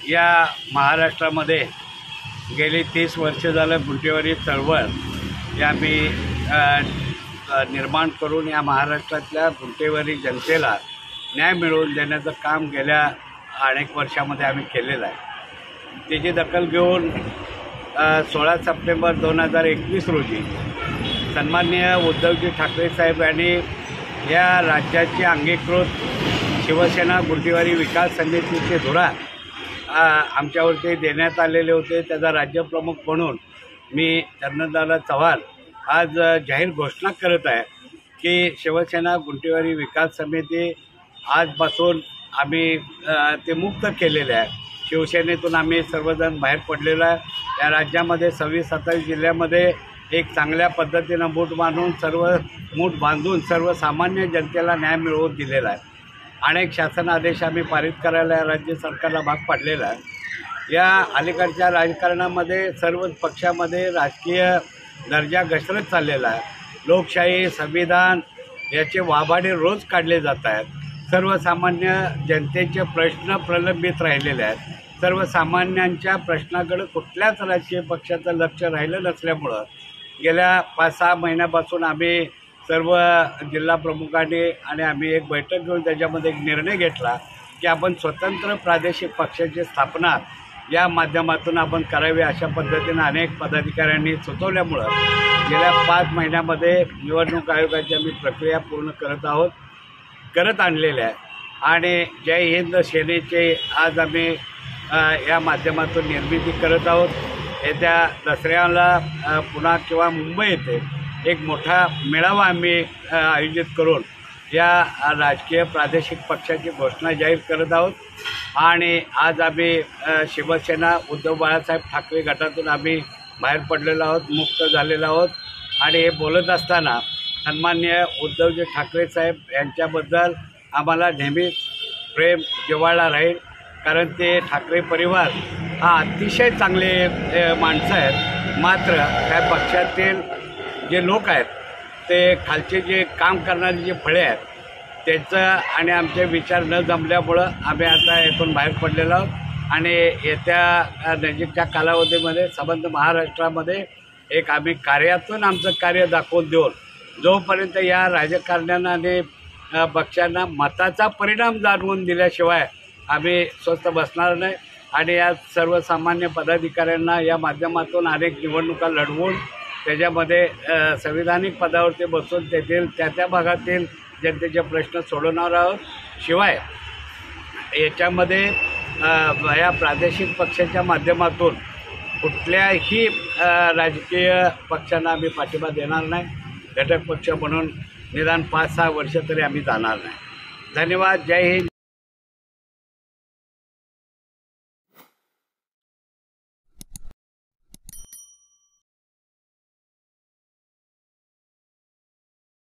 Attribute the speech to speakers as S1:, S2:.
S1: या महाराष्ट्रामध्ये गेली 30 वर्ष झालं गुंठेवारी चळवळ या आम्ही निर्माण करून या महाराष्ट्रातल्या गुंठेवारी जनतेला न्याय मिळवून देण्याचं काम गेल्या अनेक वर्षामध्ये आम्ही केलेलं आहे। त्याची दखल घेऊन 16 सप्टेंबर 2021 रोजी सन्माननीय उद्धवजी ठाकरे साहेब यांनी या राज्याची अंगीकृत शिवसेना गुंठेवारी विकास समितीचे धुरा आमच्यावरती देण्यात आलेले होते। त्याचा राज्यप्रमुख म्हणून मी चंदनदादा चव्हाण आज जाहीर घोषणा करत आहे की शिवसेना गुंठेवारी विकास समिती आजपासून आम्ही ते मुक्त केलेले आहे। शिवसेनेतून आम्ही सर्वजण बाहेर पडलेलो आहे। या राज्यामध्ये 26-27 जिल्ह्यामध्ये एक चांगल्या पद्धतीनं मूठ बांधून सर्वसामान्य जनतेला न्याय मिळवून दिलेला आहे। अनेक शासन आदेश आम्ही पारित करायला राज्य सरकारला भाग पाडलेला आहे। या अलीकडच्या राजकारणामध्ये सर्व पक्षामध्ये राजकीय दर्जा घसरत चाललेला आहे। लोकशाही संविधान याचे वाभाडे रोज काढले जात आहेत। सर्वसामान्य जनतेचे प्रश्न प्रलंबित राहिलेले आहेत। सर्वसामान्यांच्या प्रश्नाकडे कुठल्याच राजकीय पक्षाचं लक्ष राहिलं नसल्यामुळं गेल्या 5-6 महिन्यापासून आम्ही सर्व जिल्हा प्रमुखांनी आणि आम्ही एक बैठक घेऊन त्याच्यामध्ये एक निर्णय घेतला की आपण स्वतंत्र प्रादेशिक पक्षाची स्थापना या माध्यमातून आपण करावी। अशा पद्धतीनं अनेक पदाधिकाऱ्यांनी सुचवल्यामुळं गेल्या 5 महिन्यामध्ये निवडणूक आयोगाची आम्ही प्रक्रिया पूर्ण करत आणलेल्या आहे। आणि जय हिंद सेनेचे आज आम्ही या माध्यमातून निर्मिती करत आहोत। येत्या दसऱ्याला पुणे किंवा मुंबई येथे एक मोठा मेळावा आम्ही आयोजित करून या राजकीय प्रादेशिक पक्षाची घोषणा जाहीर करत आहोत। आणि आज आम्ही शिवसेना उद्धव बाळासाहेब ठाकरे गटातून आम्ही बाहेर पडलेलो आहोत, मुक्त झालेलो आहोत। आणि हे बोलत असताना सन्माननीय उद्धवजी ठाकरे साहेब यांच्याबद्दल आम्हाला नेहमीच प्रेम जिव्हाळा राहील, कारण ते ठाकरे परिवार हा अतिशय चांगले माणसं आहेत। मात्र त्या पक्षातील जे लोक आहेत ते खालचे जे काम करणारे जे फळे आहेत त्याचं आणि आमचे विचार न जमल्यामुळं आम्ही आता यातून बाहेर पडलेलो आहोत। आणि येत्या नजीकच्या कालावधीमध्ये संबंध महाराष्ट्रामध्ये एक आम्ही कार्यातून आमचं कार्य दाखवून देऊन जोपर्यंत या राजकारण्यांना आणि पक्षांना मताचा परिणाम जाणवून दिल्याशिवाय आम्ही स्वस्थ बसणार नाही। आणि या सर्वसामान्य पदाधिकाऱ्यांना या माध्यमातून अनेक निवडणुका लढवून त्याच्यामध्ये संविधानिक पदावरती बसून तेथील त्या भागातील जनतेचे प्रश्न सोडवणार आहोत। शिवाय याच्यामध्ये या प्रादेशिक पक्षाच्या माध्यमातून कुठल्याही राजकीय पक्षांना आम्ही पाठिंबा देणार नाही। घटक पक्ष म्हणून निदान 5-6 वर्ष तरी आम्ही जाणार नाही। धन्यवाद। जय हिंद।